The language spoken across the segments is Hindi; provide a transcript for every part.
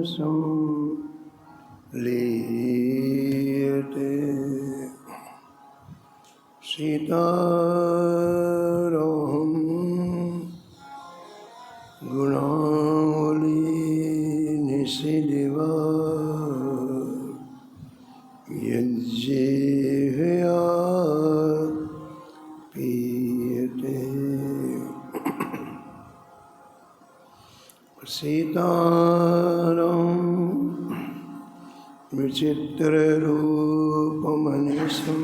संलीयते सीताराम गुणावली निशिदिवा यज्जिह्वया पीयते सीताराम विचित्ररूपमनिशं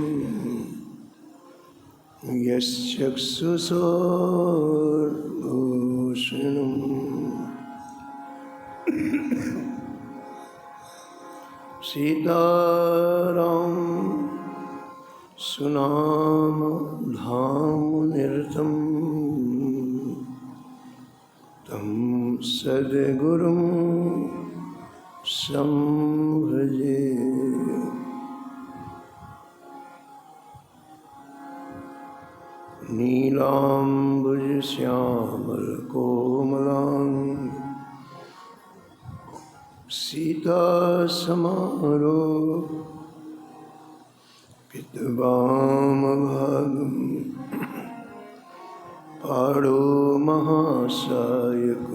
यश्चक्षुषोर्भूषणम् सीताराम सुनाम धामनिरतं तं सद्गुरुं संभजे। नीलाम्बुजश्यामलकोमलाङ्गं सीतासमारोपितवामभागं पाणो महासायक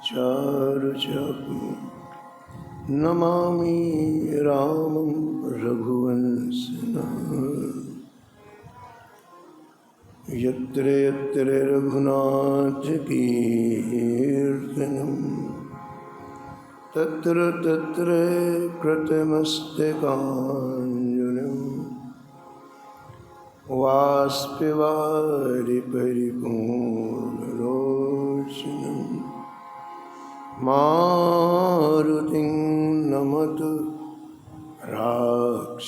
चारुचापं नमामि रामं रघुवंशनाथं। यत्र यत्र रघुनाथकीर्तनं तत्र तत्र कृतमस्तकाञ्जलिं वाष्पवारि परिपूर्णलोचनं मारुतिं नमत राक्षसान्तकम्।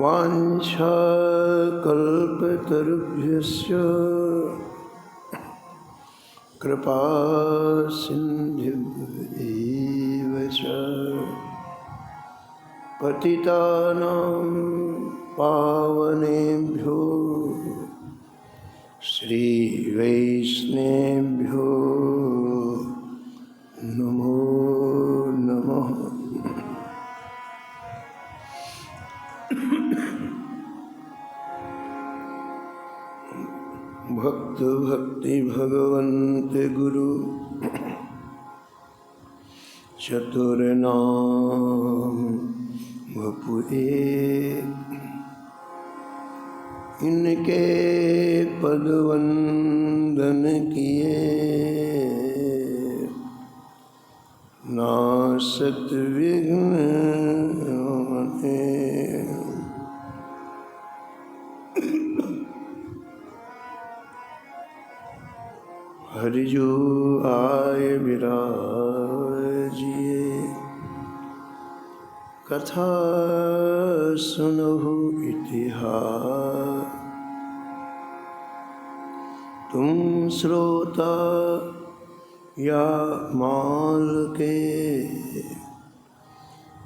वाञ्छाकल्पतरुभ्यश्च कृपासिन्धुभ्येव च पतितानां पावनेभ्यो श्रीवैष्णवेभ्यो नमो नमः। भक्त भक्ति भगवन्त गुरु चतुर्नाम वपु एक, इनके पद वंदन किए नासत विघ्न होते। हरिजो आय विराजिए, कथा सुनहु इतिहास। तुम श्रोता या माल के,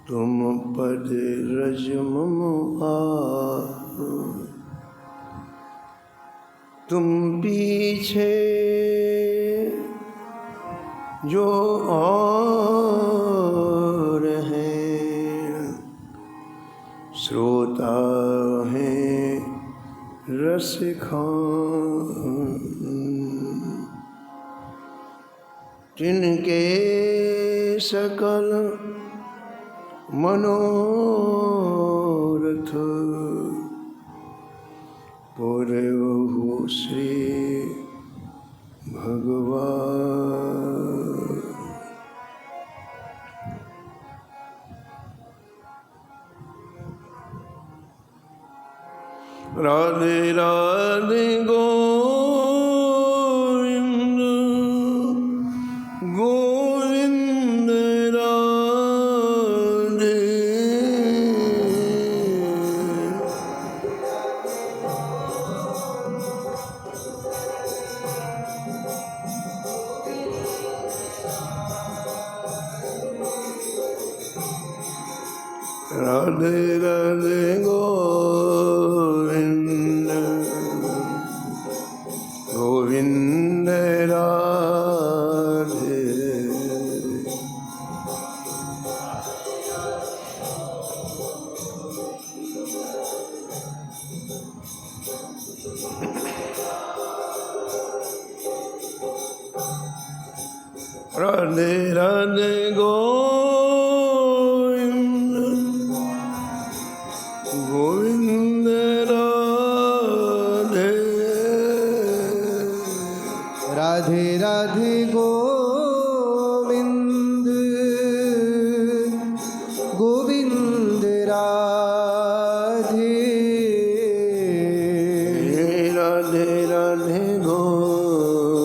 तुम पद रज मम आस। तुम पीछे जो और हैं, श्रोता हैं रसिखान। जिनके सकल मनोरथ पूरहु श्री भगवान। राधे राधे गोविंद गोविंद राधे। राधे राधे गोविंद गोविंद राधे राधे राधे गोविंद गोविंद राधे राधे राधे गोविंद गोविंद राधे राधे राधे गोविंद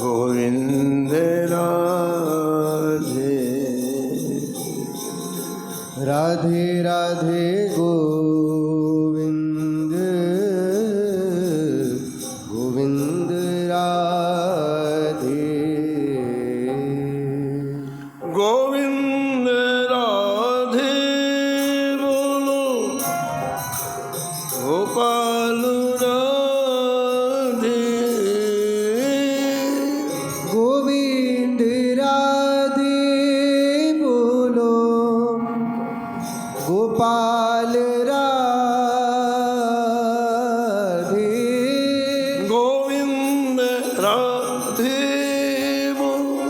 गोविंद राधे राधे राधे गोविंद गोविंद राधे गोविंद राधे बोलो गोपाल राधे गोविंद राधे बोलो गोपाल राधे गोविंद राधे बोलो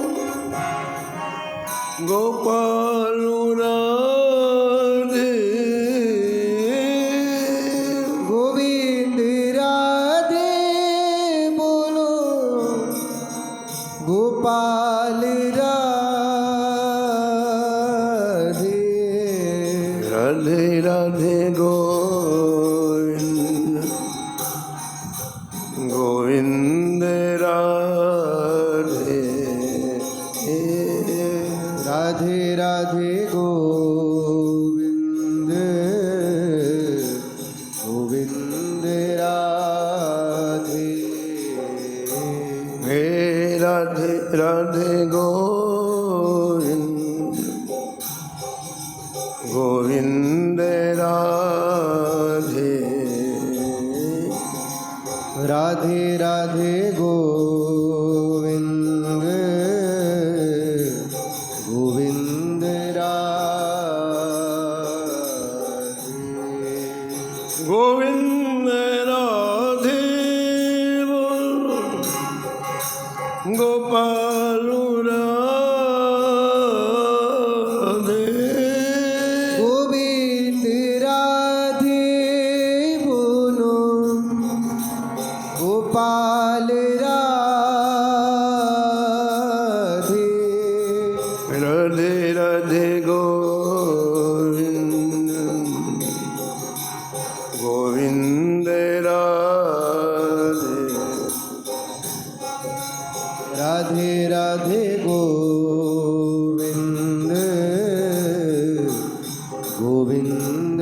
गोपाल राधे गोविंद राधे बोलो गोपाल राधे राधे राधे गोविंद गोविंद राधे राधे राधे गोविंद गोविंद राधे हे राधे राधे गोविंद गोविंद राधे राधे राधे गोविंद गोविंद राधे गोविंद राधे बोलो गोपाल राधे गोविंद राधे बोलो गोपाल राधे राधे राधे गोविंद गोविंद राधे राधे राधे गोविंद गोविंद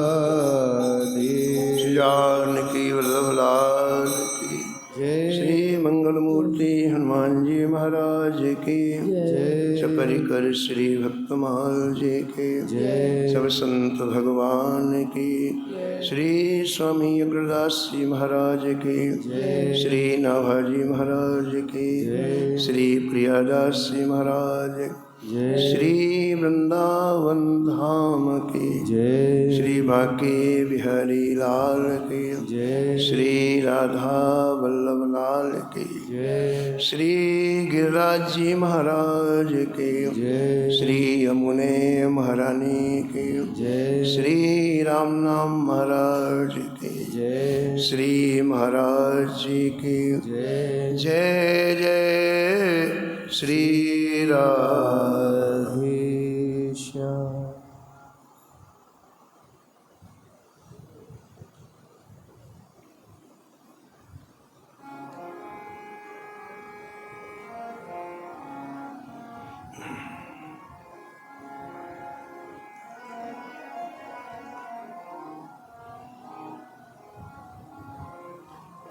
राधे जानकी वल्लभ लाल की जय श्री मंगल मूर्ति हनुमान जी महाराज की जय सपरिकर श्री भक्तमाल जी के जय सब संत भगवान की श्री स्वामी अग्रदास जी महाराज की श्री नाभाजी महाराज की श्री प्रियादास जी महाराज जय श्री वृंदावन धाम की जय श्री बांके बिहारी लाल की जय श्री राधा वल्लभ लाल की जय श्री गिरिराज जी महाराज की जय श्री यमुने महारानी की जय श्री राम नाम महाराज की जय श्री महाराज जी की जय जय जय श्री राधे श्याम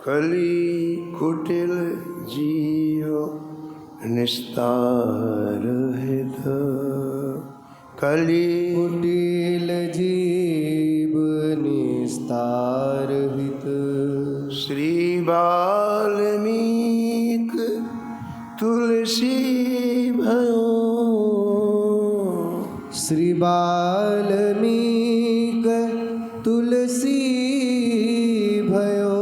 कली कुटिल जीव निस्तार हित कली कुटिल जीव निस्तारहित। श्री वाल्मीक तुलसी भयो। श्री वाल्मीक तुलसी भयो।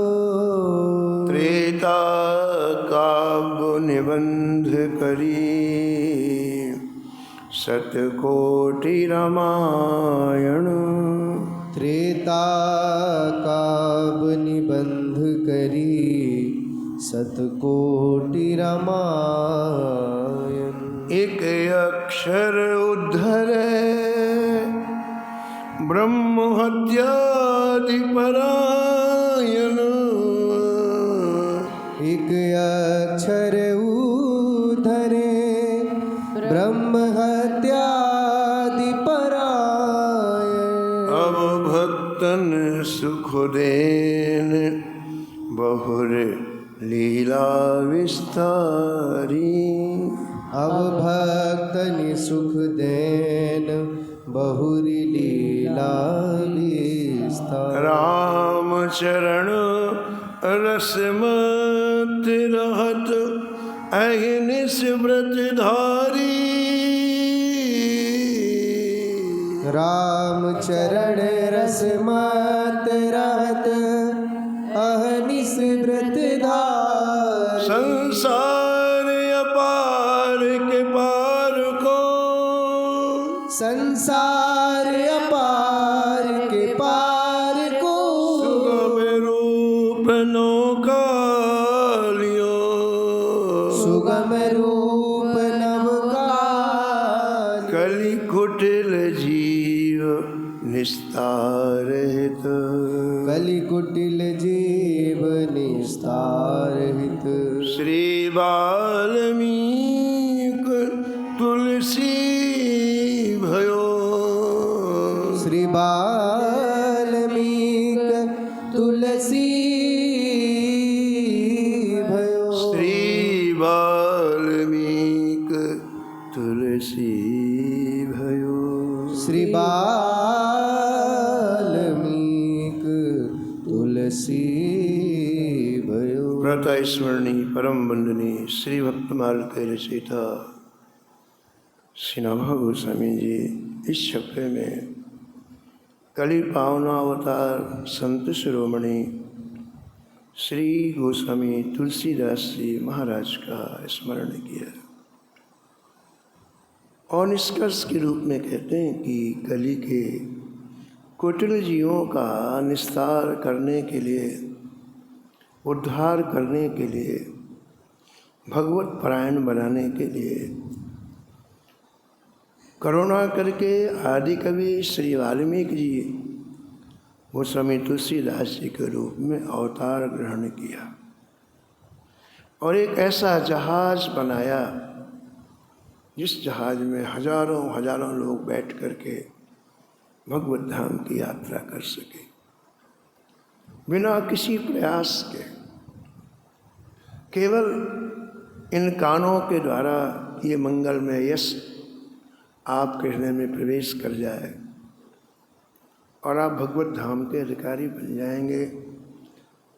त्रेता काव्य निबंध करी शतकोटि रामायण। त्रेता काव्य निबंध करी शतकोटि रामायण। एक अक्षर उद्धरे ब्रह्म हत्यादि परायण। एक अक्षर उद्धरे ब्रह्म हत्यादि परायण। अब भक्तन सुख देन बहुर लीला विस्तारी। अब भक्तनि सुख देन बहुरी लीला विस्तार। राम चरण रसमत रहत अहिनिस व्रत धारी। राम चरण रस मत रहत अहनिस व्रत धार। संसार अपार के पार को। संसार अपार के पार को। सुगम रूप नौका लियो। सुगम रूप नवकाल। कलि कुटिल जीव निस्तार हित। कलि कुटिल जीव निस्तार हित। श्री वाल्मीक तुलसी भयो। श्री वाल्मीक तुलसी भयो। श्री वाल्मीक तुलसी भयो। श्री वाल्मीक तुलसी भयो। व्रता स्मरणी परम वंदनी श्री भक्तमाल के रचयिता श्री नभा गोस्वामी जी इस छपे में कलि पावनावतार संत शिरोमणि श्री गोस्वामी तुलसीदास जी महाराज का स्मरण किया और निष्कर्ष के रूप में कहते हैं कि कलि के कुटिल जीवों का निस्तार करने के लिए, उद्धार करने के लिए, भगवत परायण बनाने के लिए करुणा करके आदि कवि श्री वाल्मीकि जी गोस्वामी तुलसीदास जी के रूप में अवतार ग्रहण किया और एक ऐसा जहाज बनाया जिस जहाज में हजारों हजारों लोग बैठ करके भगवत धाम की यात्रा कर सके बिना किसी प्रयास के। केवल इन कानों के द्वारा ये मंगलमय यश आपके हृदय में प्रवेश कर जाए और आप भगवत धाम के अधिकारी बन जाएंगे।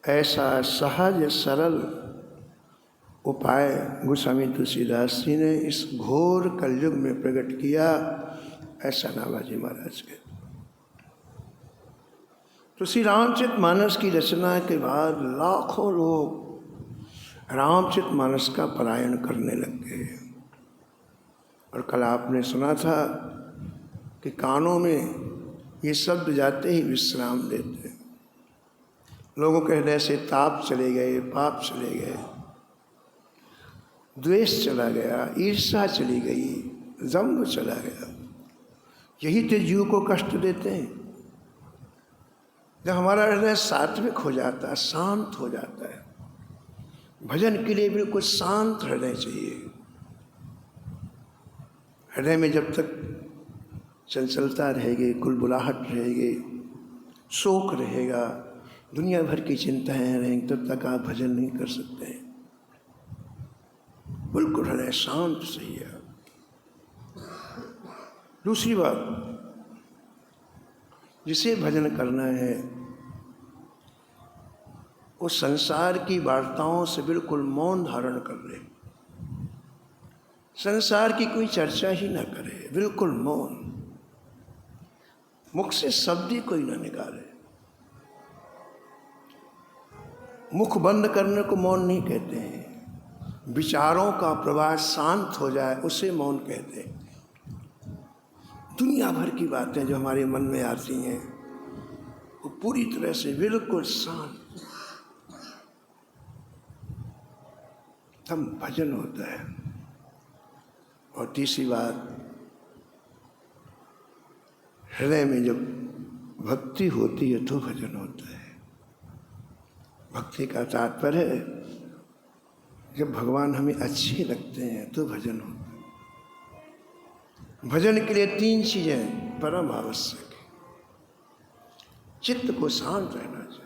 ऐसा सहज सरल उपाय गोस्वामी तुलसीदास जी ने इस घोर कलयुग में प्रकट किया। ऐसा नाभाजी महाराज के तो श्री रामचरितमानस की रचना के बाद लाखों लोग रामचरितमानस का पारायण करने लग गए और कल आपने सुना था कि कानों में ये शब्द जाते ही विश्राम देते, लोगों के हृदय से ताप चले गए, पाप चले गए, द्वेष चला गया, ईर्ष्या चली गई, जंभ चला गया। यही तो जीव को कष्ट देते हैं। जब हमारा हृदय सात्विक हो जाता है, शांत हो जाता है, भजन के लिए बिल्कुल शांत हृदय चाहिए। हृदय में जब तक चंचलता रहेगी, कुलबुलाहट रहेगी, शोक रहेगा, दुनिया भर की चिंताएं रहेंगी, तब तक आप भजन नहीं कर सकते हैं। बिल्कुल हृदय शांत चाहिए। दूसरी बात, जिसे भजन करना है उस संसार की वार्ताओं से बिल्कुल मौन धारण कर ले, संसार की कोई चर्चा ही ना करे, बिल्कुल मौन, मुख से शब्द ही कोई ना निकाले। मुख बंद करने को मौन नहीं कहते हैं, विचारों का प्रवाह शांत हो जाए उसे मौन कहते हैं। दुनिया भर की बातें जो हमारे मन में आती हैं वो पूरी तरह से बिल्कुल शांत, तब भजन होता है। और तीसरी बात, हृदय में जब भक्ति होती है तो भजन होता है। भक्ति का तात्पर्य है जब भगवान हमें अच्छे लगते हैं तो भजन होता है। भजन के लिए 3 चीजें परम आवश्यक है। चित्त को शांत रहना चाहिए,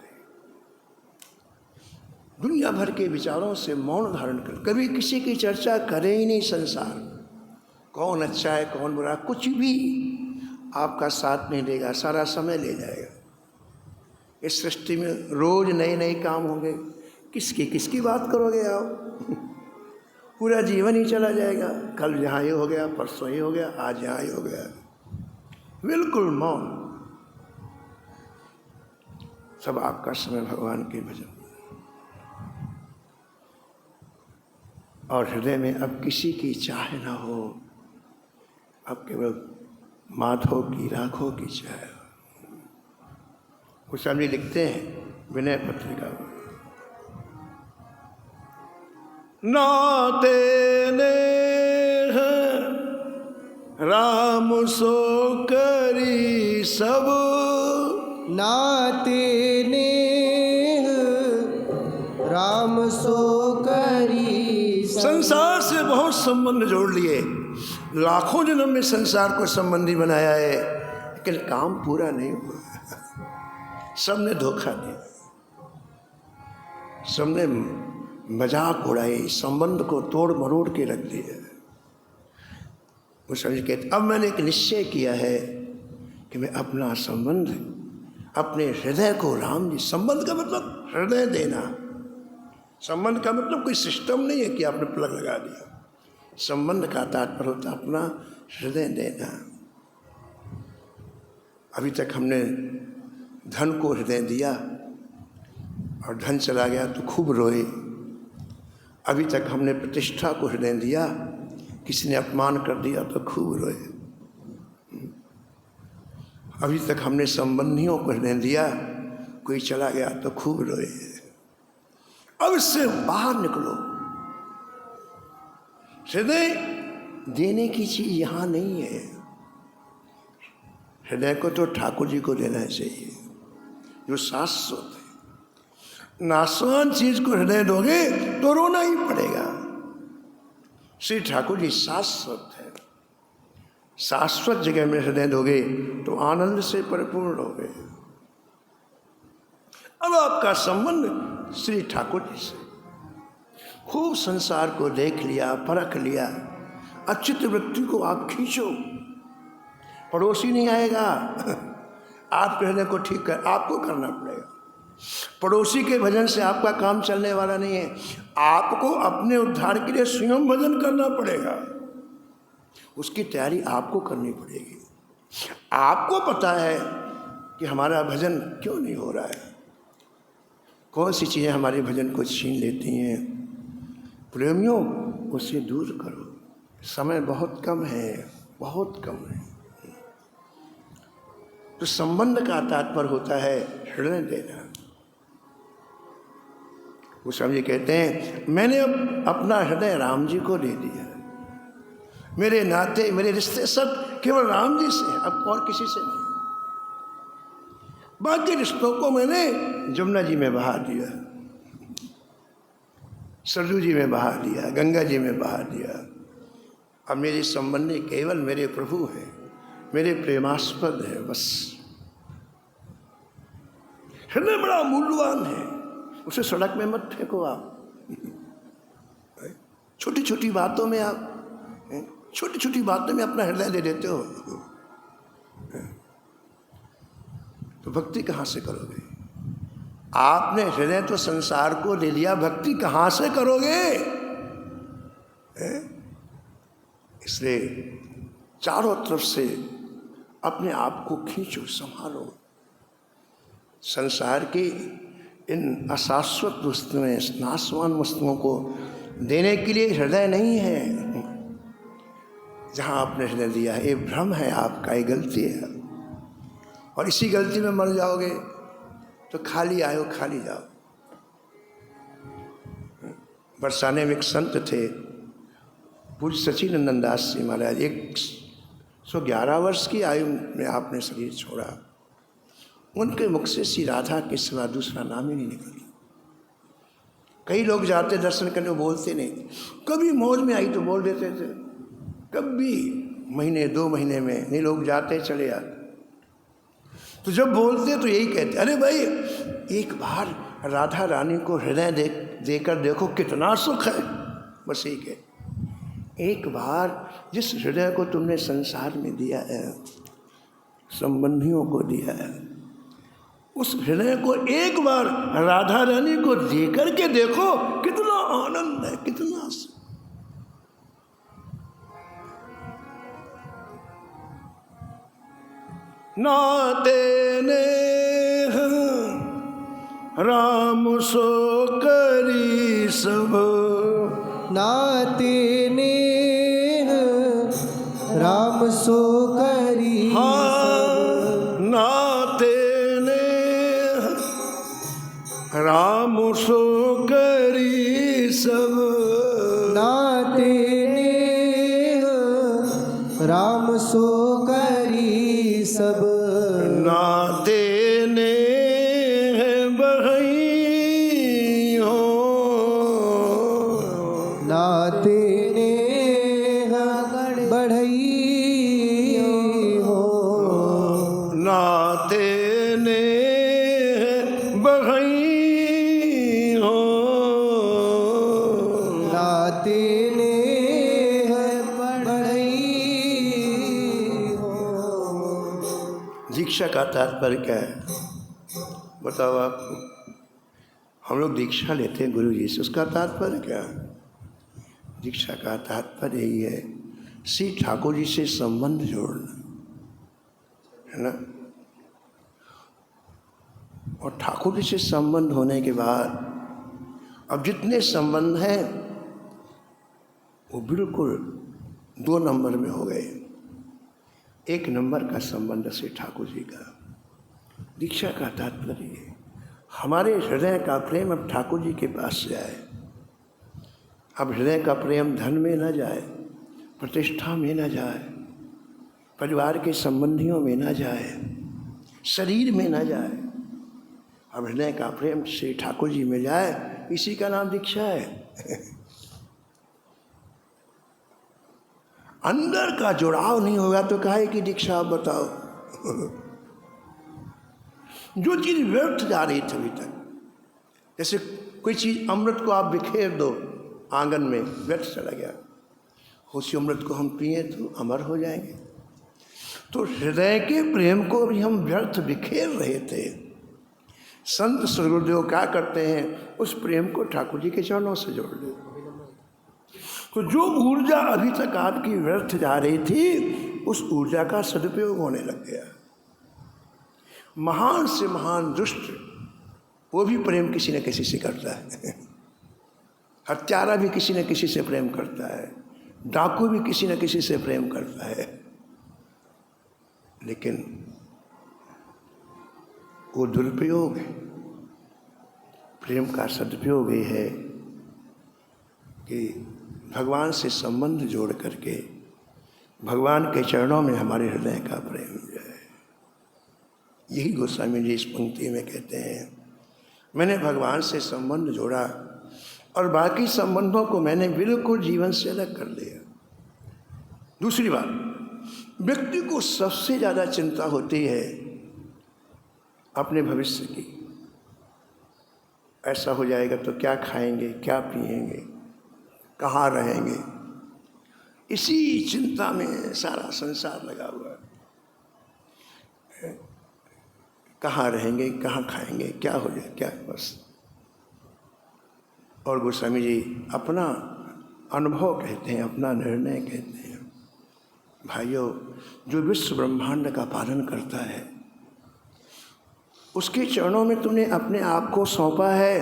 दुनिया भर के विचारों से मौन धारण कर, कभी किसी की चर्चा करे ही नहीं। संसार कौन अच्छा है कौन बुरा, कुछ भी आपका साथ नहीं देगा, सारा समय ले जाएगा। इस सृष्टि में रोज नए नए काम होंगे, किसकी बात करोगे आप? पूरा जीवन ही चला जाएगा। कल यहाँ ये हो गया, परसों ये हो गया, आज यहाँ ये हो गया, बिल्कुल मौन। सब आपका समय भगवान के भजन। और हृदय में अब किसी की चाह ना हो, अब केवल माधव की राखों की चाह। कुछ स्वामी लिखते हैं विनय पत्रिका में, नाते नेह राम सो करी सब, नाते नेह राम सो करी सब। संसार से बहुत संबंध जोड़ लिए, लाखों जन्म में संसार को संबंधी बनाया है, लेकिन काम पूरा नहीं हुआ। सबने धोखा दिया, सबने मजाक उड़ाई, संबंध को तोड़ मरोड़ के रख दिया। वो समझ कहते अब मैंने एक निश्चय किया है कि मैं अपना संबंध, अपने हृदय को राम जी, संबंध का मतलब हृदय देना। संबंध का मतलब कोई सिस्टम नहीं है कि आपने प्लग लगा दिया। संबंध का तात्पर्य होता अपना हृदय देना। अभी तक हमने धन को हृदय दिया और धन चला गया तो खूब रोए। अभी तक हमने प्रतिष्ठा को हृदय दिया, किसी ने अपमान कर दिया तो खूब रोए। अभी तक हमने संबंधियों को हृदय दिया, कोई चला गया तो खूब रोए। अब इससे बाहर निकलो। हृदय देने की चीज यहाँ नहीं है। हृदय को तो ठाकुर जी को देना चाहिए जो शाश्वत है। नाशवान चीज को हृदय दोगे तो रोना ही पड़ेगा। श्री ठाकुर जी शाश्वत है। शाश्वत जगह में हृदय दोगे तो आनंद से परिपूर्ण होगे। अब आपका संबंध श्री ठाकुर जी से, खूब संसार को देख लिया, परख लिया, अच्युत वृत्ति को आप खींचो। पड़ोसी नहीं आएगा आपके हृदय को ठीक कर, आपको करना पड़ेगा। पड़ोसी के भजन से आपका काम चलने वाला नहीं है। आपको अपने उद्धार के लिए स्वयं भजन करना पड़ेगा। उसकी तैयारी आपको करनी पड़ेगी। आपको पता है कि हमारा भजन क्यों नहीं हो रहा है, कौन सी चीज़ें हमारे भजन को छीन लेती हैं। प्रेमियों, उसे दूर करो। समय बहुत कम है, बहुत कम है। तो संबंध का तात्पर्य होता है हृदय देना। वो स्वामी कहते हैं मैंने अब अपना हृदय राम जी को दे दिया। मेरे नाते, मेरे रिश्ते सब केवल राम जी से, अब और किसी से नहीं। बाकी रिश्तों को मैंने जमुना जी में बहा दिया, सरजू जी में बहा दिया, गंगा जी में बहा दिया। अब मेरे संबंधी केवल मेरे प्रभु हैं, मेरे प्रेमास्पद है, बस। हृदय बड़ा मूल्यवान है, उसे सड़क में मत फेंको आप। छोटी छोटी बातों में आप, छोटी छोटी बातों में अपना हृदय दे देते हो, तो भक्ति कहाँ से करोगे? आपने हृदय तो संसार को ले लिया, भक्ति कहाँ से करोगे? इसलिए चारों तरफ से अपने आप को खींचो, संभालो। संसार की इन अशाश्वत वस्तुएं, नाशवान वस्तुओं को देने के लिए हृदय नहीं है। जहाँ आपने हृदय दिया है, ये भ्रम है आपका, ये गलती है, और इसी गलती में मर जाओगे तो खाली आयो खाली जाओ। बरसाने में एक संत थे, पूज्य सच्चिदानंद दास जी महाराज। 111 वर्ष की आयु में आपने शरीर छोड़ा। उनके मुख से श्री राधा के सिवा दूसरा नाम ही नहीं निकला। कई लोग जाते दर्शन करने, बोलते नहीं। कभी मौज में आई तो बोल देते थे, कभी महीने 2 महीने में नहीं, लोग जाते चले आते। तो जब बोलते तो यही कहते, अरे भाई एक बार राधा रानी को हृदय देकर देखो कितना सुख है। बस यही कहते, एक बार जिस हृदय को तुमने संसार में दिया है, संबंधियों को दिया है, उस हृदय को एक बार राधा रानी को देकर के देखो, कितना आनंद है, कितना सुख। नाते नेह राम सो करी सब, नाते नेह राम सो करी सब। नाते नेह राम सो करी सब, नाते नेह राम सो करी सब। नाते नेह बहई हो, नाते नेह बढ़ई हो, नाते नेह बहई हो, नाते नेह बढ़ई हो। दीक्षा का तात्पर्य क्या है बताओ आपको? हम लोग दीक्षा लेते हैं गुरु जी से, उसका तात्पर्य क्या है? दीक्षा का तात्पर्य यही है, श्री ठाकुर जी से संबंध जोड़ना है ना। और ठाकुर जी से संबंध होने के बाद अब जितने संबंध हैं वो बिल्कुल 2 नंबर में हो गए। 1 नंबर का संबंध श्री ठाकुर जी का। दीक्षा का तात्पर्य है हमारे हृदय का प्रेम अब ठाकुर जी के पास जाए। अब हृदय का प्रेम धन में न जाए, प्रतिष्ठा में न जाए, परिवार के संबंधियों में न जाए, शरीर में न जाए। अब हृदय का प्रेम श्री ठाकुर जी में जाए, इसी का नाम दीक्षा है। अंदर का जुड़ाव नहीं होगा तो काहे की दीक्षा, आप बताओ। जो चीज़ व्यर्थ जा रही थी अभी तक, जैसे कोई चीज़, अमृत को आप बिखेर दो आंगन में, व्यर्थ चला गया। उसी अमृत को हम पिए तो अमर हो जाएंगे। तो हृदय के प्रेम को भी हम व्यर्थ बिखेर रहे थे। संत सदगुरुदेव क्या करते हैं, उस प्रेम को ठाकुर जी के चरणों से जोड़ दो। तो जो ऊर्जा अभी तक आपकी व्यर्थ जा रही थी, उस ऊर्जा का सदुपयोग होने लग गया। महान से महान दुष्ट वो भी प्रेम किसी न किसी से करता है। हत्यारा भी किसी न किसी से प्रेम करता है, डाकू भी किसी न किसी से प्रेम करता है। लेकिन वो दुरुपयोग है। प्रेम का सदुपयोग ये है कि भगवान से संबंध जोड़ करके भगवान के चरणों में हमारे हृदय का प्रेम जाए। यही गोस्वामी जी इस पंक्ति में कहते हैं, मैंने भगवान से संबंध जोड़ा और बाकी संबंधों को मैंने बिल्कुल जीवन से अलग कर लिया। दूसरी बात, व्यक्ति को सबसे ज़्यादा चिंता होती है अपने भविष्य की। ऐसा हो जाएगा तो क्या खाएंगे, क्या पिएंगे, कहाँ रहेंगे, इसी चिंता में सारा संसार लगा हुआ है। कहाँ रहेंगे, कहाँ खाएंगे, क्या हो जाए, क्या बस। और गोस्वामी जी अपना अनुभव कहते हैं, अपना निर्णय कहते हैं। भाइयों, जो विश्व ब्रह्मांड का पालन करता है उसके चरणों में तुमने अपने आप को सौंपा है।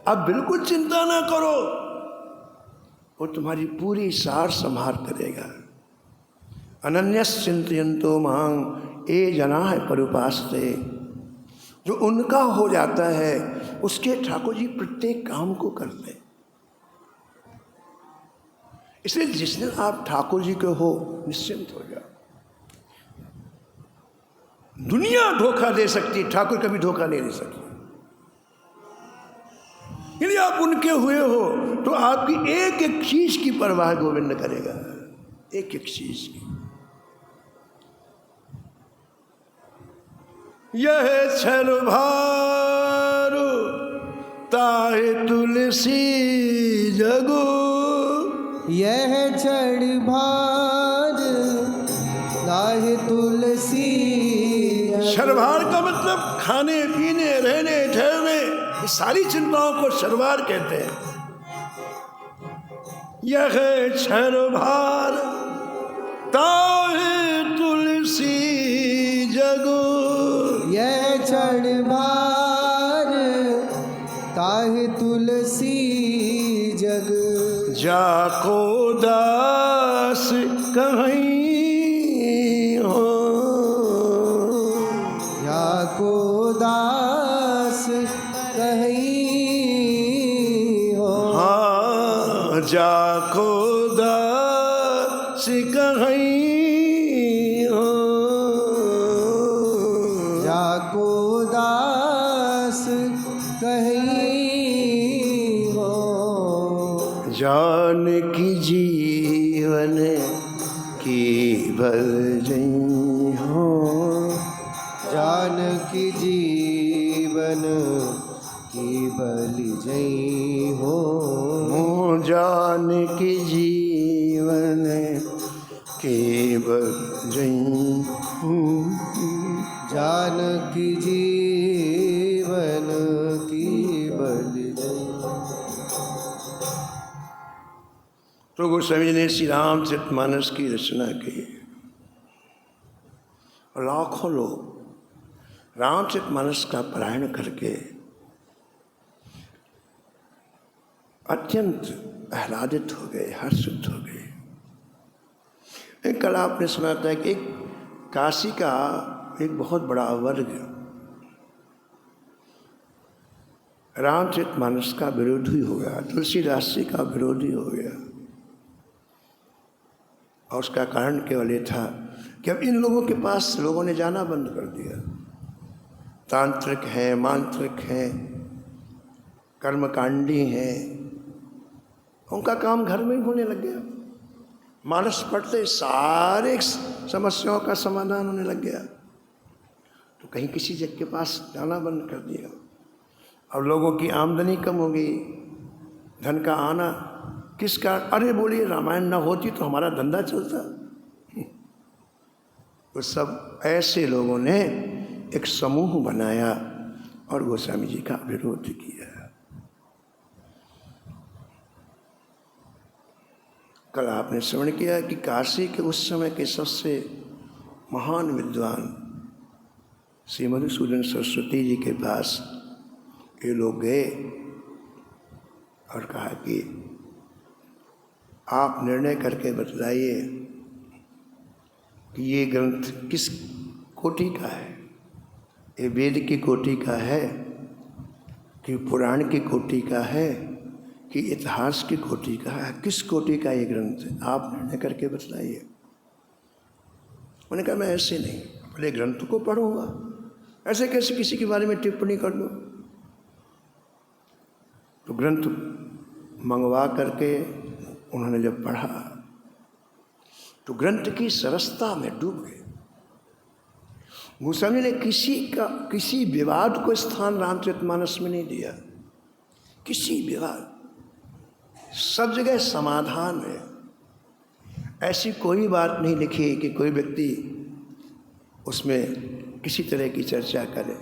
अब बिल्कुल चिंता ना करो, वो तुम्हारी पूरी सार संभाल करेगा। अनन्यस चिंतयन्तो मां ये जनाः परुपासते। जो उनका हो जाता है उसके ठाकुर जी प्रत्येक काम को करते हैं। इसलिए जिस दिन आप ठाकुर जी के हो, निश्चिंत हो जाओ। दुनिया धोखा दे सकती, ठाकुर कभी धोखा नहीं दे सकती। यदि आप उनके हुए हो तो आपकी एक एक चीज की परवाह गोविंद करेगा, एक एक चीज की। यह छल भारू ताहे तुलसी जगो। यह छड़ भार ताहे तुलसी। शर्वार का मतलब खाने पीने, रहने ठहरने, ये सारी चिंताओं को शर्वार कहते हैं। यह शर्वार ताहे तुलसी जगो। यह छड़ भार ताहे तुलसी जग। जाको दास कहीं हो। को दास कहीं हो। हाँ, जाको दास कहीं हो। जाको दास कहीं हो। जान की जीवन की भजई हो। जानकी जीवन की बलि जई हो। जानकी जीवन की बलि हो। जानकी जीवन की बलि जई। तो गोस्वामी जी ने श्री रामचरितमानस की रचना की। लाखों लोग रामचरितमानस का पारायण करके अत्यंत आह्लादित हो गए, हर्षित हो गए। कल आपने सुना था कि एक काशी का एक बहुत बड़ा वर्ग रामचरितमानस का विरोधी हो गया, तुलसीदास जी का विरोधी हो गया। और उसका कारण केवल ये था कि अब इन लोगों के पास लोगों ने जाना बंद कर दिया। तांत्रिक हैं, मांत्रिक हैं, कर्मकांडी हैं, उनका काम घर में ही होने लग गया। मानस पढ़ते सारे समस्याओं का समाधान होने लग गया। तो कहीं किसी जग के पास जाना बंद कर दिया। अब लोगों की आमदनी कम हो गई, धन का आना किसका? अरे बोलिए, रामायण ना होती तो हमारा धंधा चलता। तो सब ऐसे लोगों ने एक समूह बनाया और गोस्वामी जी का विरोध किया। कल आपने श्रवण किया कि काशी के उस समय के सबसे महान विद्वान श्री मधुसूदन सरस्वती जी के पास ये लोग गए और कहा कि आप निर्णय करके बतलाइए कि ये ग्रंथ किस कोटि का है। ये वेद की कोटि का है कि पुराण की कोटि का है कि इतिहास की कोटि का है? किस कोटि का ये ग्रंथ है? आप निर्णय करके बतलाइए। उन्होंने कहा मैं ऐसे नहीं, पहले ग्रंथ को पढ़ूंगा, ऐसे कैसे किसी के बारे में टिप्पणी कर दूं। तो ग्रंथ मंगवा करके उन्होंने जब पढ़ा तो ग्रंथ की सरसता में डूब गए। गोस्वामी ने किसी विवाद को स्थान रामचरितमानस में नहीं दिया। किसी विवाद, सब जगह समाधान है। ऐसी कोई बात नहीं लिखी कि कोई व्यक्ति उसमें किसी तरह की चर्चा करें।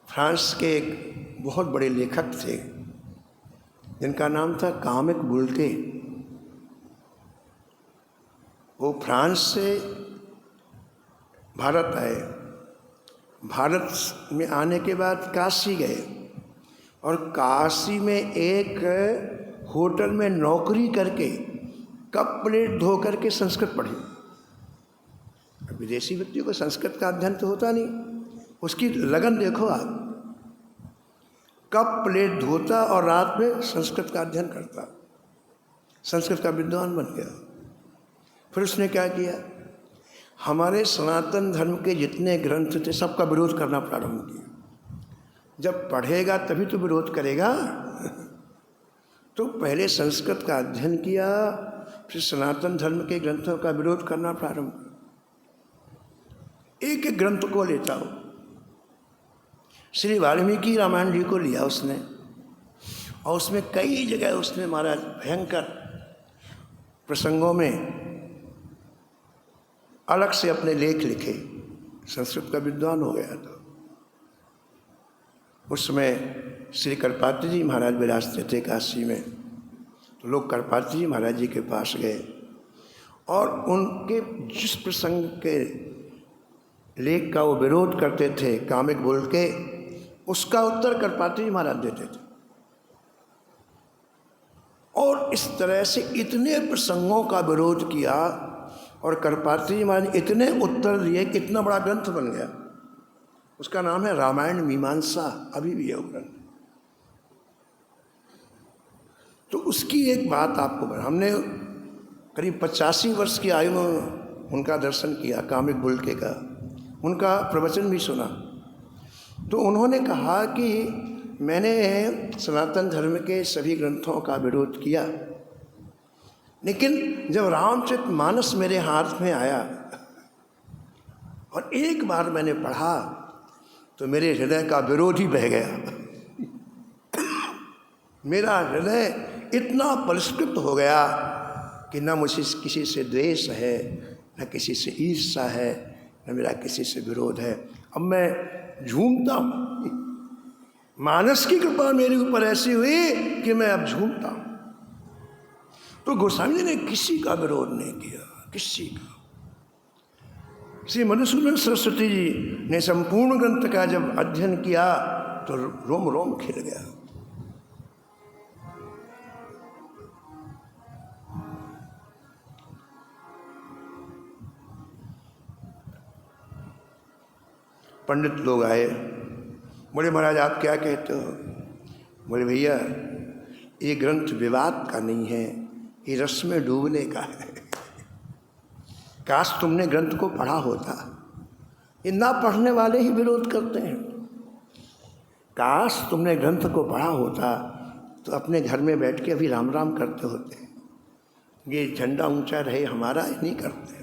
फ्रांस के एक बहुत बड़े लेखक थे जिनका नाम था कामिक बुल्के। वो फ्रांस से भारत आए। भारत में आने के बाद काशी गए और काशी में एक होटल में नौकरी करके कप प्लेट धो करके संस्कृत पढ़ी। विदेशी व्यक्ति को संस्कृत का अध्ययन तो होता नहीं, उसकी लगन देखो आप। कप प्लेट धोता और रात में संस्कृत का अध्ययन करता, संस्कृत का विद्वान बन गया। फिर उसने क्या किया, हमारे सनातन धर्म के जितने ग्रंथ थे सबका विरोध करना प्रारंभ किया। जब पढ़ेगा तभी तो विरोध करेगा। तो पहले संस्कृत का अध्ययन किया, फिर सनातन धर्म के ग्रंथों का विरोध करना प्रारंभ किया। एक एक ग्रंथ को लेता हो। श्री वाल्मीकि रामायण जी को लिया उसने, और उसमें कई जगह उसने महाराज भयंकर प्रसंगों में अलग से अपने लेख लिखे। संस्कृत का विद्वान हो गया तो उस समय श्री करपात्री जी महाराज विराजते थे काशी में। तो लोग करपात्री जी महाराज जी के पास गए और उनके जिस प्रसंग के लेख का वो विरोध करते थे कामिक बोल के, उसका उत्तर करपात्री जी महाराज देते थे। और इस तरह से इतने प्रसंगों का विरोध किया और करपात्री जी महाराज इतने उत्तर दिए कि इतना बड़ा ग्रंथ बन गया। उसका नाम है रामायण मीमांसा, अभी भी है वो ग्रंथ। तो उसकी एक बात आपको बता, हमने करीब 85 वर्ष की आयु में उनका दर्शन किया, कामिक बुल्के का, उनका प्रवचन भी सुना। तो उन्होंने कहा कि मैंने सनातन धर्म के सभी ग्रंथों का विरोध किया, लेकिन जब रामचरितमानस मेरे हाथ में आया और एक बार मैंने पढ़ा तो मेरे हृदय का विरोध ही बह गया। मेरा हृदय इतना परिष्कृत हो गया कि न मुझे किसी से द्वेष है, न किसी से ईर्ष्या है, न मेरा किसी से विरोध है। अब मैं झूमता हूँ। मानस की कृपा मेरे ऊपर ऐसी हुई कि मैं अब झूमता हूँ। तो गोस्वामी जी ने किसी का विरोध नहीं किया, किसी का। श्री मधुसूदन सरस्वती जी ने संपूर्ण ग्रंथ का जब अध्ययन किया तो रोम रोम खिल गया। पंडित लोग आए, बोले महाराज आप क्या कहते हो? बोले भैया ये ग्रंथ विवाद का नहीं है, ये रस में डूबने का है। काश तुमने ग्रंथ को पढ़ा होता। ये ना पढ़ने वाले ही विरोध करते हैं। काश तुमने ग्रंथ को पढ़ा होता तो अपने घर में बैठ के अभी राम राम करते होते। ये झंडा ऊंचा रहे हमारा, ये नहीं करते।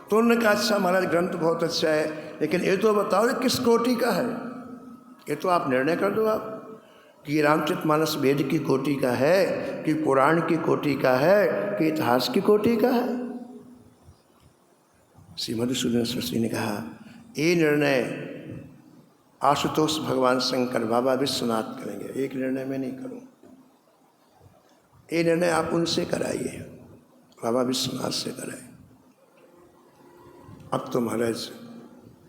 तो उन्होंने कहा अच्छा महाराज ग्रंथ बहुत अच्छा है, लेकिन ये तो बताओ ये किस कोटि का है? ये तो आप निर्णय कर दो आप कि रामचरितमानस वेद की कोटि का है, कि पुराण की कोटि का है, कि इतिहास की कोटि का है। श्री मधुसूदन सरस्वती ने कहा ये निर्णय आशुतोष भगवान शंकर बाबा विश्वनाथ करेंगे, एक निर्णय मैं नहीं करूँ। ये निर्णय आप उनसे कराइए, बाबा विश्वनाथ से कराइए। अब तो महाराज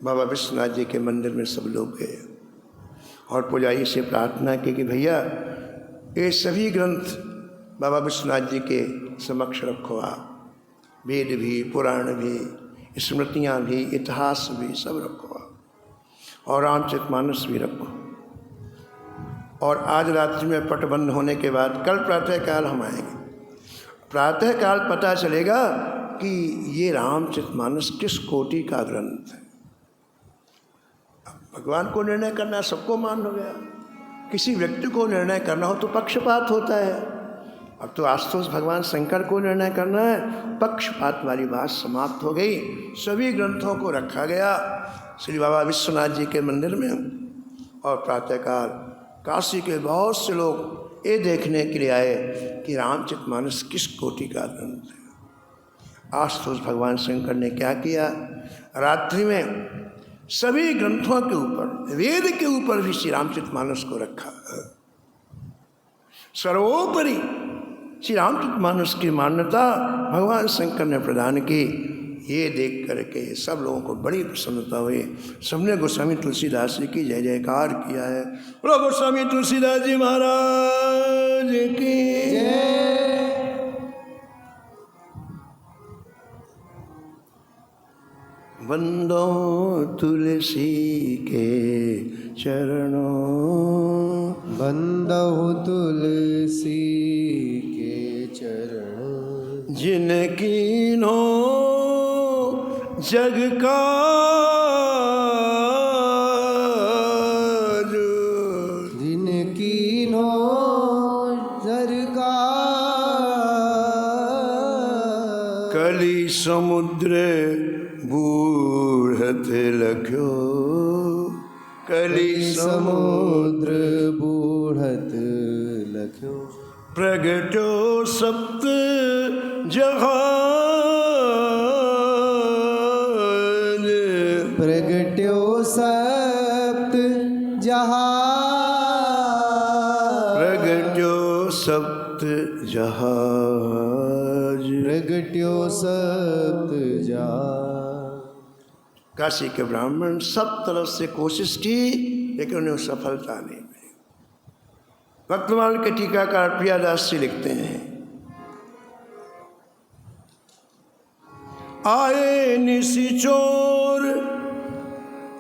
बाबा विश्वनाथ जी के मंदिर में सब लोग गए और पुजारी से प्रार्थना की कि भैया ये सभी ग्रंथ बाबा विश्वनाथ जी के समक्ष रखो आप। वेद भी, पुराण भी, स्मृतियाँ भी, इतिहास भी सब रखो आप, और रामचरितमानस भी रखो। और आज रात्रि में पट बंद होने के बाद कल प्रातःकाल हम आएंगे। प्रातःकाल पता चलेगा कि ये रामचरितमानस किस कोटि का ग्रंथ है। भगवान को निर्णय करना सबको मान हो गया। किसी व्यक्ति को निर्णय करना हो तो पक्षपात होता है। अब तो आशुतोष भगवान शंकर को निर्णय करना है, पक्षपात वाली बात समाप्त हो गई। सभी ग्रंथों को रखा गया श्री बाबा विश्वनाथ जी के मंदिर में। और प्रातःकाल काशी के बहुत से लोग ये देखने के लिए आए कि रामचरितमानस किस कोटि का ग्रंथ है। आशुतोष भगवान शंकर ने क्या किया, रात्रि में सभी ग्रंथों के ऊपर, वेद के ऊपर भी श्री रामचरितमानस को रखा। सर्वोपरि श्री रामचरितमानस की मान्यता भगवान शंकर ने प्रदान की। ये देख करके सब लोगों को बड़ी प्रसन्नता हुई। सबने गोस्वामी तुलसीदास जी की जय जयकार किया है। बोलो गोस्वामी तुलसीदास जी महाराज की जय। वंदो तुलसी के चरणों, बंदहु तुलसी के चरण, जिनकी नो जग का जिनकी नो सरकार, कली समुद्र बूढ़त लख्यो, कली समुद्र बूढ़त लख्यो, प्रगटो सप्त जहान, प्रगट्यो सप्त जहान, प्रगट्यो सप्त जहाज, प्रगट्यो सप्त जहान। काशी के ब्राह्मण सब तरफ से कोशिश की लेकिन उन्हें सफलता नहीं मिली। भक्तमाल के टीकाकार प्रियादास जी लिखते हैं, आए निशिचोर,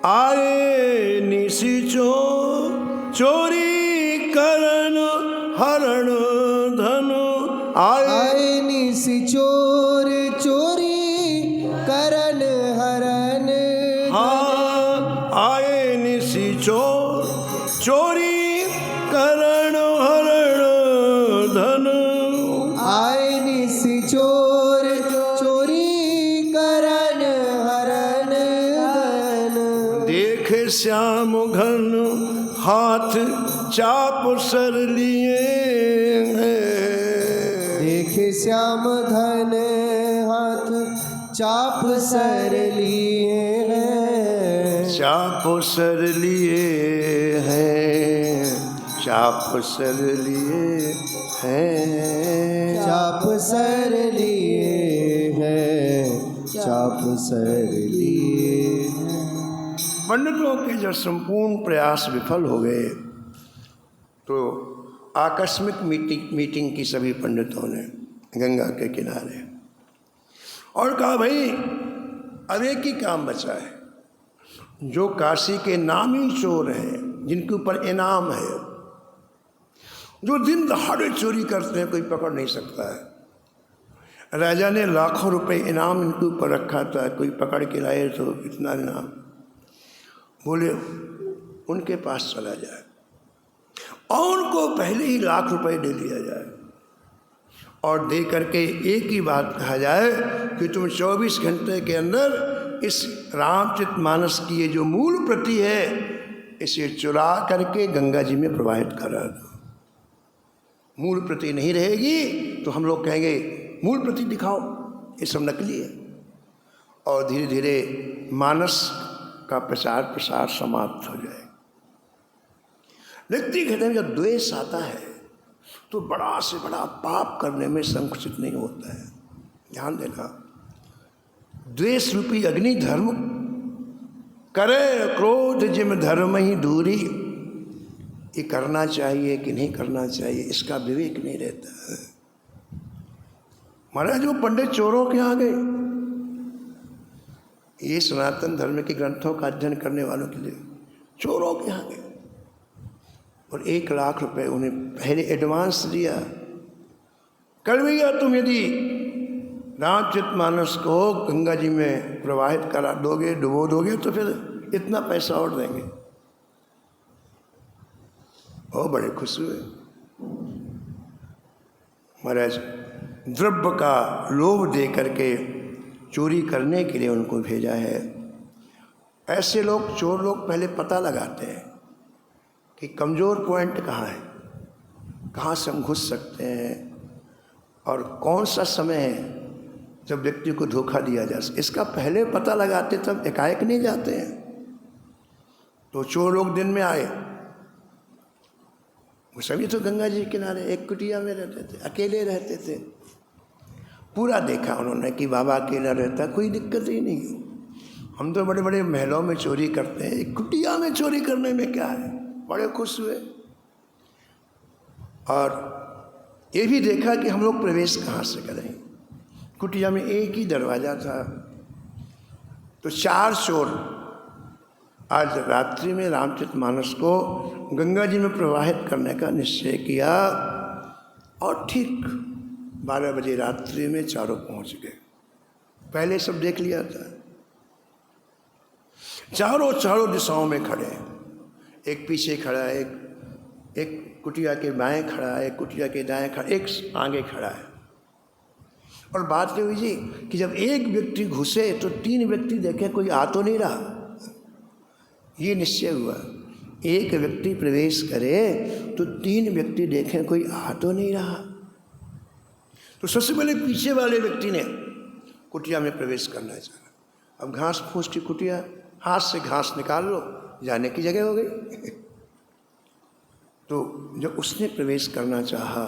आए निशिचोर, चोरी करन हरण धन, आए निशिचोर चोरी करन हरन, हाँ आए निशिचोर, चोरी करण हरण धन, आए निशिचोर चोरी करन हरन धन, देख श्याम घन हाथ चाप सर लिए हैं, देख श्याम घन हाथ चाप सर लिए हैं, चाप सर लिए हैं, चाप सर लिए हैं, चाप सर लिए हैं, चाप सर लिए। पंडितों के जब संपूर्ण प्रयास विफल हो गए तो आकस्मिक मीटिंग की सभी पंडितों ने गंगा के किनारे और कहा, भाई अब एक ही काम बचा है, जो काशी के नामी चोर हैं, जिनके ऊपर इनाम है, जो दिन दहाड़े चोरी करते हैं, कोई पकड़ नहीं सकता है। राजा ने लाखों रुपए इनाम इनके ऊपर रखा था, कोई पकड़ के लाए तो इतना इनाम। बोले उनके पास चला जाए और उनको पहले ही लाख रुपए दे दिया जाए और दे करके एक ही बात कहा जाए कि तुम 24 घंटे के अंदर इस रामचरितमानस की ये जो मूल प्रति है इसे चुरा करके गंगा जी में प्रवाहित करा दो। मूल प्रति नहीं रहेगी तो हम लोग कहेंगे मूल प्रति दिखाओ, ये सब नकली है। और धीरे धीरे मानस का प्रचार प्रसार समाप्त हो जाए। व्यक्ति कहते हैं जब द्वेष आता है तो बड़ा से बड़ा पाप करने में संकुचित नहीं होता है। ध्यान देना, द्वेष रूपी अग्नि धर्म करे, क्रोध जिम धर्म ही दूरी। ये करना चाहिए कि नहीं करना चाहिए इसका विवेक नहीं रहता है। महाराज वो पंडित चोरों के यहाँ गए, ये सनातन धर्म के ग्रंथों का अध्ययन करने वालों के लिए चोरों के यहाँ गए और 1 लाख रुपए उन्हें पहले एडवांस दिया। कल भैया तुम यदि रामचरितमानस को गंगा जी में प्रवाहित करा दोगे, डुबो दोगे तो फिर इतना पैसा और देंगे। वो बड़े खुश हुए। महाराज द्रव्य का लोभ दे करके चोरी करने के लिए उनको भेजा है। ऐसे लोग, चोर लोग पहले पता लगाते हैं कि कमज़ोर पॉइंट कहाँ है, कहाँ से हम घुस सकते हैं और कौन सा समय है जब व्यक्ति को धोखा दिया जा सके। इसका पहले पता लगाते तब एकाएक नहीं जाते हैं। तो चोर लोग दिन में आए, वो सभी तो गंगा जी के किनारे एक कुटिया में रहते थे, अकेले रहते थे। पूरा देखा उन्होंने कि बाबा अकेला रहता, कोई दिक्कत ही नहीं। हम तो बड़े बड़े महलों में चोरी करते हैं, एक कुटिया में चोरी करने में क्या है। बड़े खुश हुए और ये भी देखा कि हम लोग प्रवेश कहाँ से करें। कुटिया में एक ही दरवाज़ा था। तो 4 चोर आज रात्रि में रामचरितमानस को गंगा जी में प्रवाहित करने का निश्चय किया और ठीक 12 बजे रात्रि में चारों पहुंच गए। पहले सब देख लिया था। चारों दिशाओं में खड़े, एक पीछे खड़ा है, एक कुटिया के बाएं खड़ा है, एक कुटिया के दाएं खड़ा, एक आगे खड़ा है। और बात ये हुई जी कि जब एक व्यक्ति घुसे तो 3 व्यक्ति देखे कोई आ तो नहीं रहा। ये निश्चय हुआ एक व्यक्ति प्रवेश करे तो 3 व्यक्ति देखें कोई आ तो नहीं रहा। तो सबसे पहले पीछे वाले व्यक्ति ने कुटिया में प्रवेश करना चाहा। अब घास फूस की कुटिया, हाथ से घास निकाल लो, जाने की जगह हो गई। तो जब उसने प्रवेश करना चाहा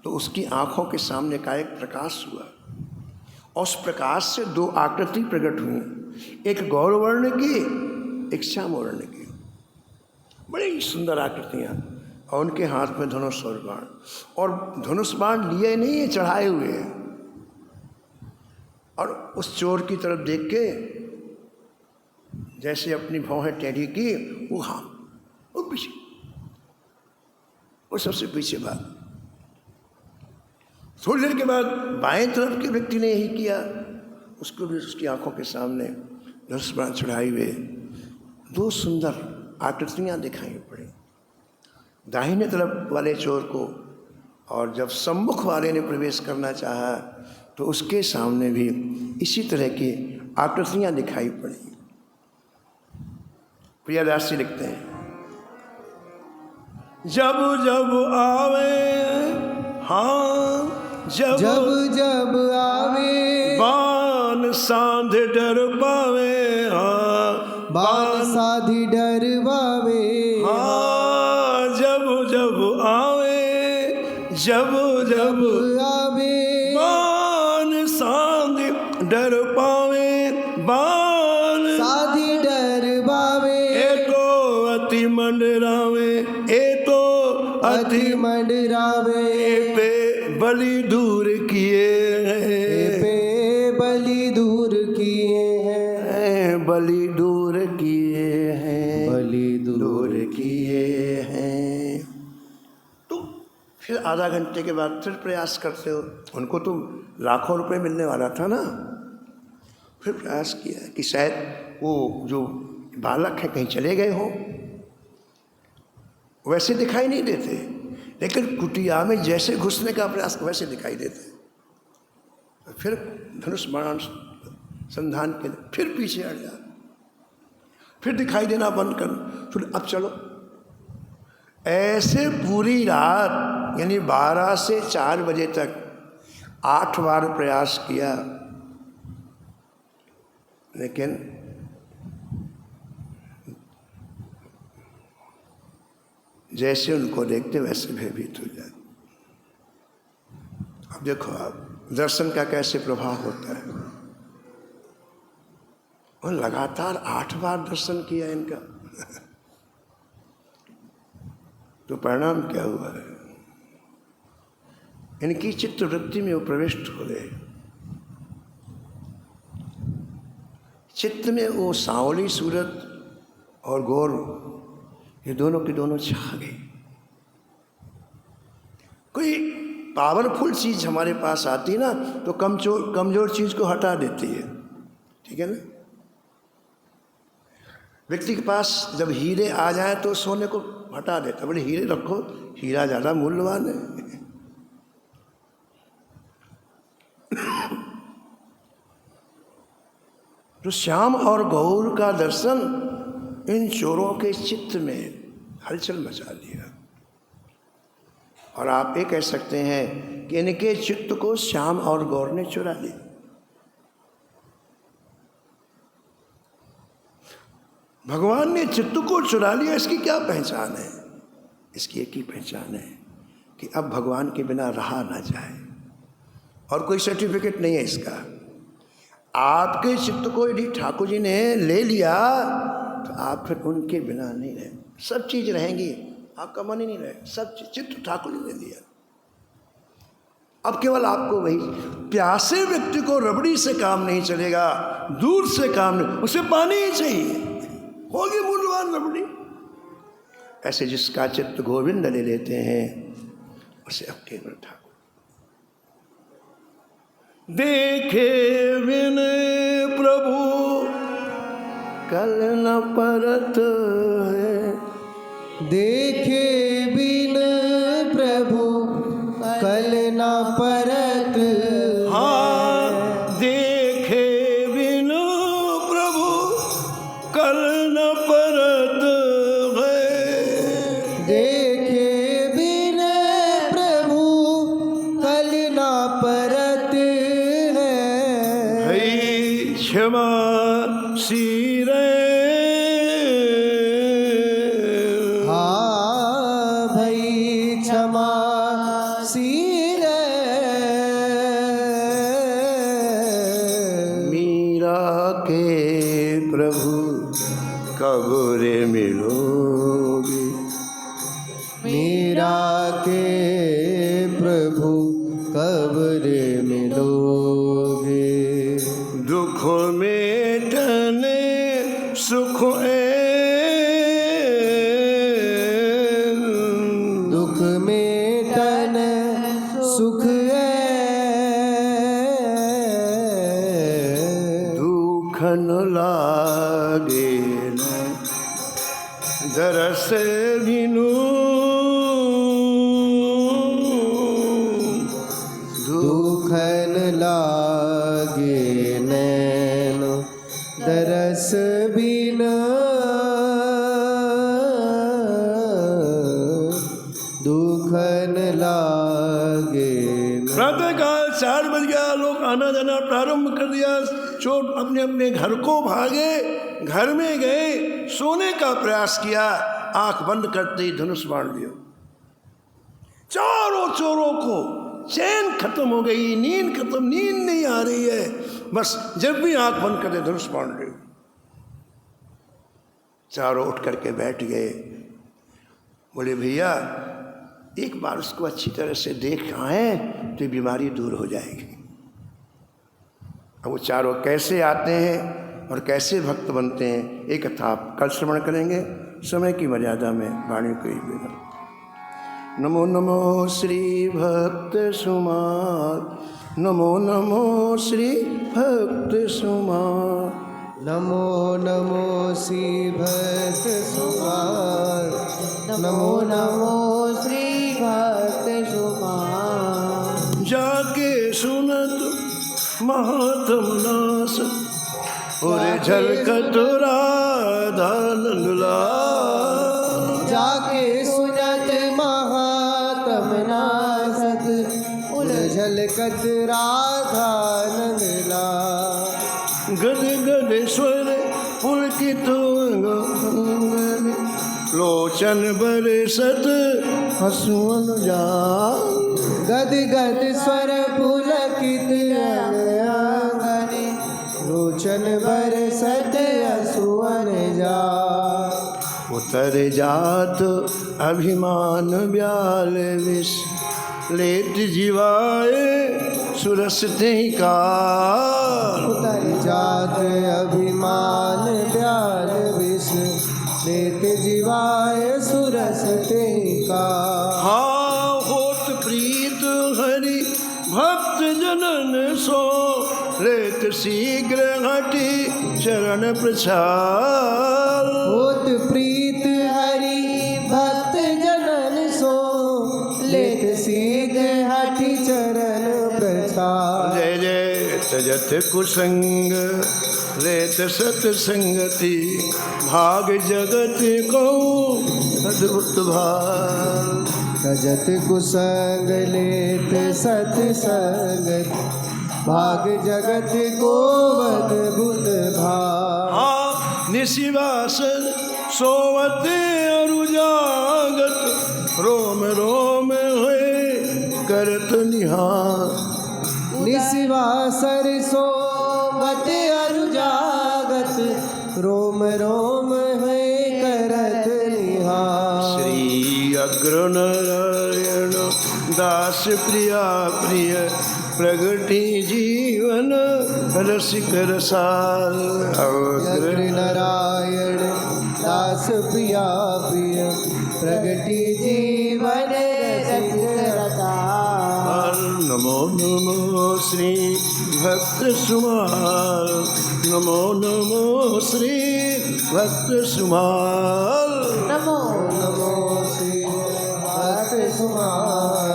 तो उसकी आंखों के सामने का एक प्रकाश हुआ और उस प्रकाश से 2 आकृति प्रकट हुई, एक गौर वर्ण की, एक श्याम वर्ण की। बड़ी सुंदर आकृतियाँ और उनके हाथ में धनुष और बाण, और धनुष बाण लिए नहीं है, चढ़ाए हुए हैं। और उस चोर की तरफ देख के जैसे अपनी भौहें टेढ़ी की, वो हाँ वो पीछे, वो सबसे पीछे बात। थोड़ी देर के बाद बाएं तरफ के व्यक्ति ने यही किया, उसको भी उसकी आंखों के सामने धनुष बाण चढ़ाए हुए 2 सुंदर आकृतियाँ दिखाई पड़ी दाहिने तरफ वाले चोर को। और जब सम्मुख वाले ने प्रवेश करना चाहा तो उसके सामने भी इसी तरह की आकृतियाँ दिखाई पड़ी। प्रियदास जी लिखते हैं, जब जब आवे, हाँ जब जब आवे, बान सांध डर पावे, हाँ बान साधी डरवावे, हाँ जब जब आवे, जब आवे, बान सांध डर पावे, बान साधी डरवावे, ए तो अति मंडरावे, ए तो अति मंडरावे, ए पे बलि दूर किए हैं, पे बलि दूर किए हैं, बलि दूर किए हैं, बलि दूर किए हैं। तो फिर आधा घंटे के बाद फिर प्रयास करते हो। उनको तो लाखों रुपए मिलने वाला था ना। फिर प्रयास किया कि शायद वो जो बालक है कहीं चले गए हो। वैसे दिखाई नहीं देते, लेकिन कुटिया में जैसे घुसने का प्रयास वैसे दिखाई देते। फिर धनुष बाण संधान के फिर पीछे हट जा, फिर दिखाई देना बंद कर, फिर अब चलो। ऐसे पूरी रात यानी 12 से 4 बजे तक 8 बार प्रयास किया, लेकिन जैसे उनको देखते वैसे भयभीत हो जाए। अब देखो आप दर्शन का कैसे प्रभाव होता है। और लगातार 8 बार दर्शन किया इनका। तो परिणाम क्या हुआ है, इनकी चित्त वृत्ति में वो प्रविष्ट हो गए। चित्त में वो सांवली सूरत और गौर, ये दोनों की दोनों छा गई। कोई पावरफुल चीज हमारे पास आती ना तो कमजोर चीज को हटा देती है, ठीक है ना। व्यक्ति के पास जब हीरे आ जाए तो सोने को हटा देता, बोले हीरे रखो, हीरा ज्यादा मूल्यवान है। तो श्याम और गौर का दर्शन इन चोरों के चित्त में हलचल मचा दिया। और आप ये कह सकते हैं कि इनके चित्त को श्याम और गौर ने चुरा लिया। भगवान ने चित्त को चुरा लिया, इसकी क्या पहचान है? इसकी एक ही पहचान है कि अब भगवान के बिना रहा ना जाए, और कोई सर्टिफिकेट नहीं है इसका। आपके चित्त को यदि ठाकुर जी ने ले लिया तो आप फिर उनके बिना नहीं रहे, सब चीज रहेंगी, आपका मन ही नहीं रहे, सब चित्त ठाकुर जी ने लिया। अब केवल आपको वही, प्यासे व्यक्ति को रबड़ी से काम नहीं चलेगा, दूध से काम नहीं, उसे पानी ही चाहिए, होगी मूल्यवान रबड़ी। ऐसे जिसका चित्त गोविंद ले लेते हैं उसे अब केवल ठाकुर देखे बिन प्रभु कल न परत है, देखे बिन प्रभु कल न परत। हाँ, देखे बिन प्रभु कल न परत है, देखे बिन प्रभु कल न परत है। हई क्षमा सिरे। हाँ भई क्षमा सिर। मीरा के प्रभु कब रे मिलोगे, मीरा के प्रभु कब रे मिलोगे। दुख में टने सुख दुख में तन सुख दुखन लागे न दरस बिनु, दुखन लागे नैन दरस बिन। दुखन लागे प्रातःकाल 4 बज गया, लोग आना जाना प्रारंभ कर दिया, चोर अपने अपने घर को भागे, घर में गए, सोने का प्रयास किया, आंख बंद करते ही धनुष मार दिया। चारों चोरों को चैन खत्म हो गई, नींद खत्म, नींद नहीं आ रही है, बस जब भी आंख बंद करते धनुष मार दिया। चारों उठ करके बैठ गए, बोले भैया एक बार उसको अच्छी तरह से देख आए तो बीमारी दूर हो जाएगी। अब वो चारों कैसे आते हैं और कैसे भक्त बनते हैं, एक कथा आप कल श्रवण करेंगे, समय की मर्यादा में वाणी को ही बेगा। नमो नमो श्री भक्त सुमार, नमो नमो श्री भक्त सुमार, नमो नमो श्री भक्त सुमार, नमो नमो श्री भक्त सुमार। जाके सुनत महात्म नास और झलकत राधा नंदला। जाके सुनत महात्म नासत झलकत राधा नंदला। गद गद स्वर पुलकित लोचन बरसत हसुअन जा। गद गद स्वर पुलकित अंगन लोचन बरसत हसुअन जा। उतर जात अभिमान ब्याल विष लेत जीवाए सुरसते का। उतर जात अभिमान ब्याल विष लेत जीवाय सुरसते का। हाँ होत प्रीत हरि भक्त जनन सो लेत शीघ्र हटि चरण प्रचार। होत प्रीत हरि भक्त जनन सो लेत शीघ्र हटि चरण प्रचार। जय जय तजत कुसंग लेत सतसंगति भाग जगत को अद्भुत भार। तजत कुसंग लेत सतसंगति भाग जगत को अद्भुत भार। हाँ निशिवासर सोवते अरुजागत रोम रोम हुए करत निहार निशिवासर सोवत अरुजागत रोम रोम है करत निहार। श्री अग्रनारायण दास प्रिया प्रिय प्रगति जीवन रसिक रसाल अग्र नारायण दास प्रिया प्रिय प्रगति जीवन रसिक रसाल। नमो नमो श्री भक्त सुमाल नमो नमो श्री भक्त सुमाल नमो नमो श्री भक्त सुमाल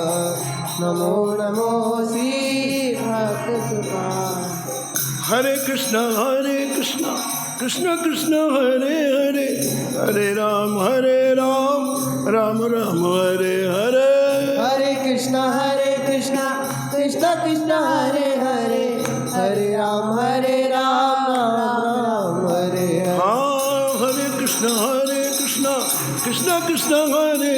नमो नमो श्री भक्त सुमाल। हरे कृष्णा कृष्ण कृष्ण हरे हरे हरे राम राम राम हरे हरे। हरे कृष्णा कृष्ण कृष्ण हरे हरे हरे राम राम राम हरे हरे। हाँ हरे कृष्ण कृष्ण कृष्ण हरे